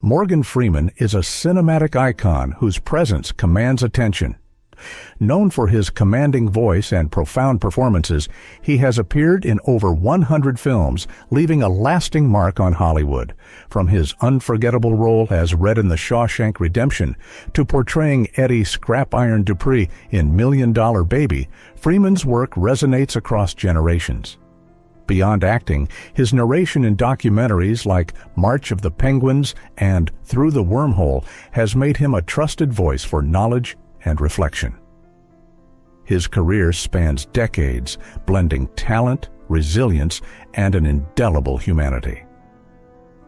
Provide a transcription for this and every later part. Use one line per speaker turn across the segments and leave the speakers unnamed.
Morgan Freeman is a cinematic icon whose presence commands attention. Known for his commanding voice and profound performances, he has appeared in over 100 films, leaving a lasting mark on Hollywood. From his unforgettable role as Red in the Shawshank Redemption to portraying Eddie Scrap Iron Dupree in $1 Million Baby, Freeman's work resonates across generations. Beyond acting, his narration in documentaries like March of the Penguins and Through the Wormhole has made him a trusted voice for knowledge and reflection. His career spans decades, blending talent, resilience, and an indelible humanity.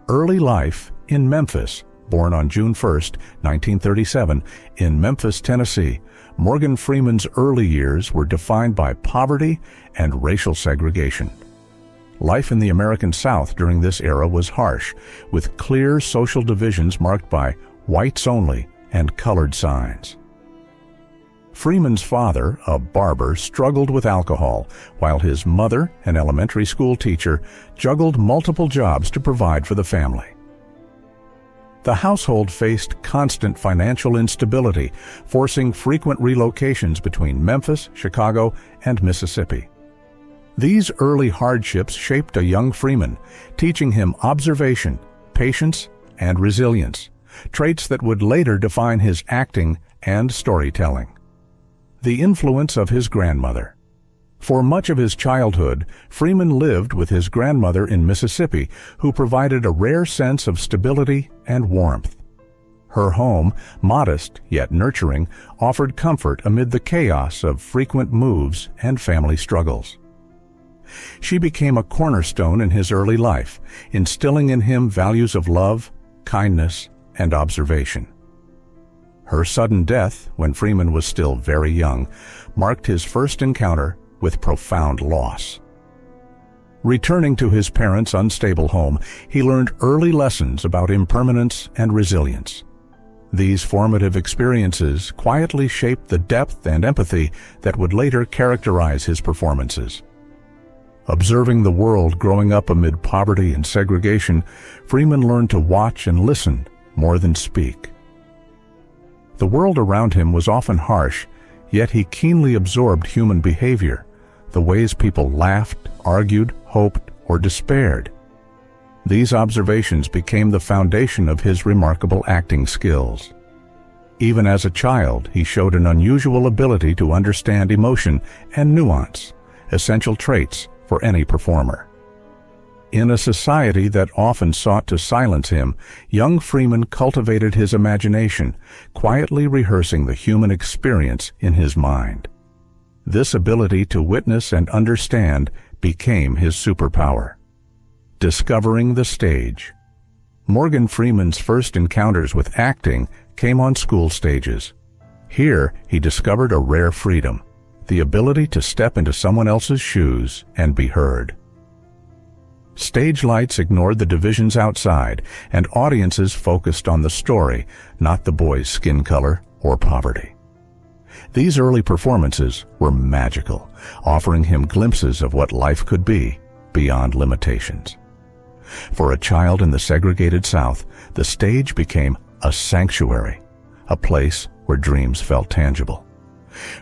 Early life in Memphis. Born on June 1, 1937, in Memphis, Tennessee, Morgan Freeman's early years were defined by poverty and racial segregation. Life in the American South during this era was harsh, with clear social divisions marked by whites only and colored signs. Freeman's father, a barber, struggled with alcohol, while his mother, an elementary school teacher, juggled multiple jobs to provide for the family. The household faced constant financial instability, forcing frequent relocations between Memphis, Chicago, and Mississippi. These early hardships shaped a young Freeman, teaching him observation, patience, and resilience, traits that would later define his acting and storytelling. The influence of his grandmother. For much of his childhood, Freeman lived with his grandmother in Mississippi, who provided a rare sense of stability and warmth. Her home, modest yet nurturing, offered comfort amid the chaos of frequent moves and family struggles. She became a cornerstone in his early life, instilling in him values of love, kindness, and observation. Her sudden death, when Freeman was still very young, marked his first encounter with profound loss. Returning to his parents' unstable home, he learned early lessons about impermanence and resilience. These formative experiences quietly shaped the depth and empathy that would later characterize his performances. Observing the world growing up amid poverty and segregation, Freeman learned to watch and listen more than speak. The world around him was often harsh, yet he keenly absorbed human behavior, the ways people laughed, argued, hoped, or despaired. These observations became the foundation of his remarkable acting skills. Even as a child, he showed an unusual ability to understand emotion and nuance, essential traits for any performer. In a society that often sought to silence him, young Freeman cultivated his imagination, quietly rehearsing the human experience in his mind. This ability to witness and understand became his superpower. Discovering the stage. Morgan Freeman's first encounters with acting came on school stages. Here, he discovered a rare freedom, the ability to step into someone else's shoes and be heard. Stage lights ignored the divisions outside, and audiences focused on the story, not the boy's skin color or poverty. These early performances were magical, offering him glimpses of what life could be beyond limitations. For a child in the segregated South, the stage became a sanctuary, a place where dreams felt tangible.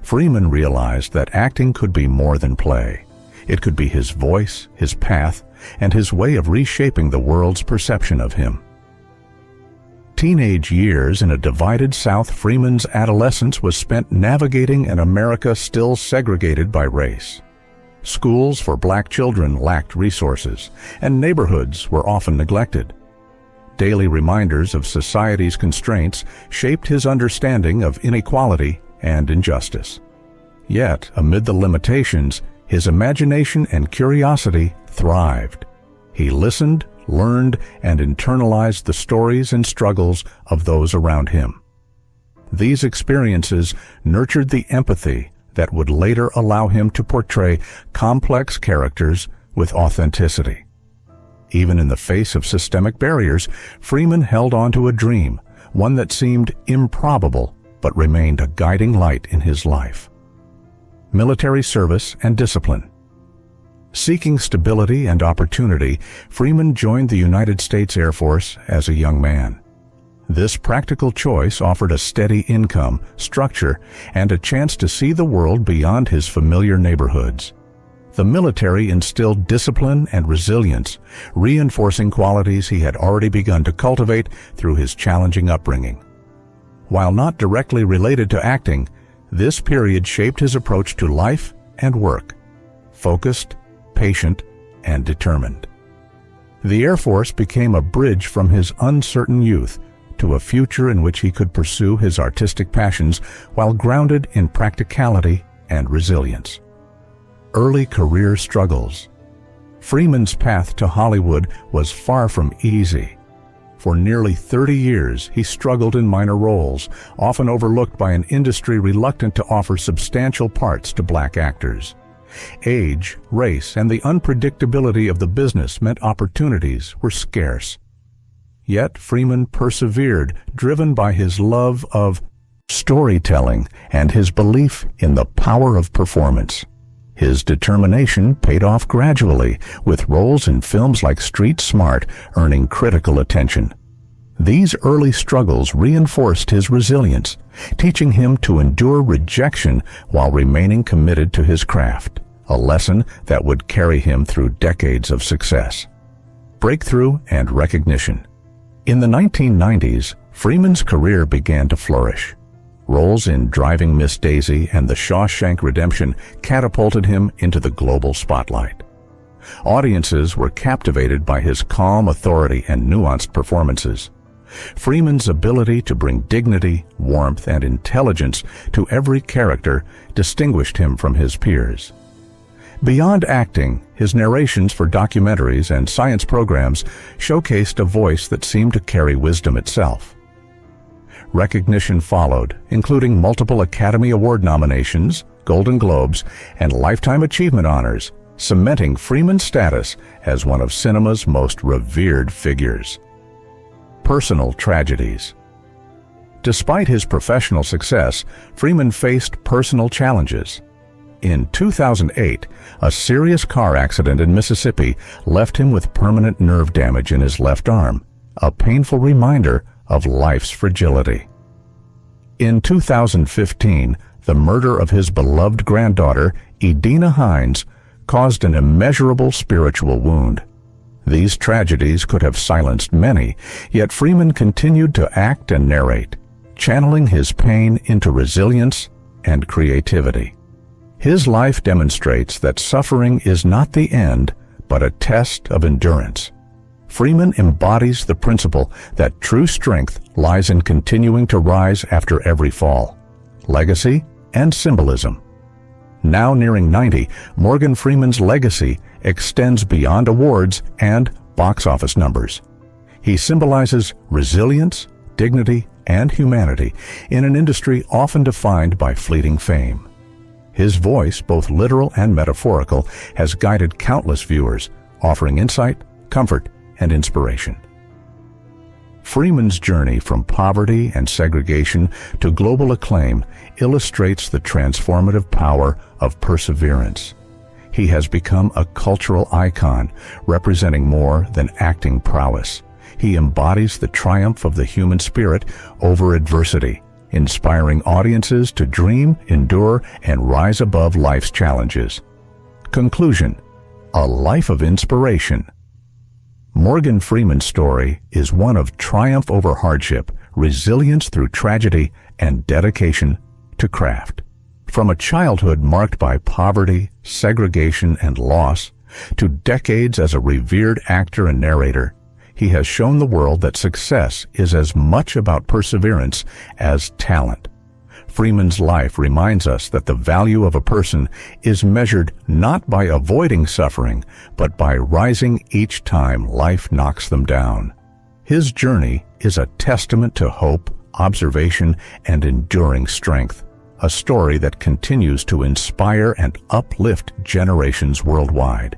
Freeman realized that acting could be more than play. It could be his voice, his path, and his way of reshaping the world's perception of him. Teenage years in a divided South, Freeman's adolescence was spent navigating an America still segregated by race. Schools for black children lacked resources, and neighborhoods were often neglected. Daily reminders of society's constraints shaped his understanding of inequality and injustice. Yet, amid the limitations, his imagination and curiosity thrived. He listened, learned, and internalized the stories and struggles of those around him. These experiences nurtured the empathy that would later allow him to portray complex characters with authenticity. Even in the face of systemic barriers, Freeman held on to a dream, one that seemed improbable but remained a guiding light in his life. Military service and discipline. Seeking stability and opportunity, Freeman joined the United States Air Force as a young man. This practical choice offered a steady income, structure, and a chance to see the world beyond his familiar neighborhoods. The military instilled discipline and resilience, reinforcing qualities he had already begun to cultivate through his challenging upbringing. While not directly related to acting, this period shaped his approach to life and work: focused, patient, and determined. The Air Force became a bridge from his uncertain youth to a future in which he could pursue his artistic passions while grounded in practicality and resilience. Early career struggles. Freeman's path to Hollywood was far from easy. For nearly 30 years, he struggled in minor roles, often overlooked by an industry reluctant to offer substantial parts to black actors. Age, race, and the unpredictability of the business meant opportunities were scarce. Yet Freeman persevered, driven by his love of storytelling and his belief in the power of performance. His determination paid off gradually, with roles in films like Street Smart earning critical attention. These early struggles reinforced his resilience, teaching him to endure rejection while remaining committed to his craft, a lesson that would carry him through decades of success. Breakthrough and recognition. In the 1990s, Freeman's career began to flourish. Roles in Driving Miss Daisy and The Shawshank Redemption catapulted him into the global spotlight. Audiences were captivated by his calm authority and nuanced performances. Freeman's ability to bring dignity, warmth, and intelligence to every character distinguished him from his peers. Beyond acting, his narrations for documentaries and science programs showcased a voice that seemed to carry wisdom itself. Recognition followed, including multiple Academy Award nominations, Golden Globes, and Lifetime Achievement honors, cementing Freeman's status as one of cinema's most revered figures. Personal tragedies. Despite his professional success, Freeman faced personal challenges. In 2008, a serious car accident in Mississippi left him with permanent nerve damage in his left arm, a painful reminder of life's fragility. In 2015, the murder of his beloved granddaughter, Edina Hines, caused an immeasurable spiritual wound. These tragedies could have silenced many, yet Freeman continued to act and narrate, channeling his pain into resilience and creativity. His life demonstrates that suffering is not the end, but a test of endurance. Freeman embodies the principle that true strength lies in continuing to rise after every fall. Legacy and symbolism. Now nearing 90, Morgan Freeman's legacy extends beyond awards and box office numbers. He symbolizes resilience, dignity, and humanity in an industry often defined by fleeting fame. His voice, both literal and metaphorical, has guided countless viewers, offering insight, comfort, and inspiration. Freeman's journey from poverty and segregation to global acclaim illustrates the transformative power of perseverance. He has become a cultural icon, representing more than acting prowess. He embodies the triumph of the human spirit over adversity, inspiring audiences to dream, endure, and rise above life's challenges. Conclusion: a life of inspiration. Morgan Freeman's story is one of triumph over hardship, resilience through tragedy, and dedication to craft. From a childhood marked by poverty, segregation, and loss, to decades as a revered actor and narrator, he has shown the world that success is as much about perseverance as talent. Freeman's life reminds us that the value of a person is measured not by avoiding suffering, but by rising each time life knocks them down. His journey is a testament to hope, observation, and enduring strength, a story that continues to inspire and uplift generations worldwide.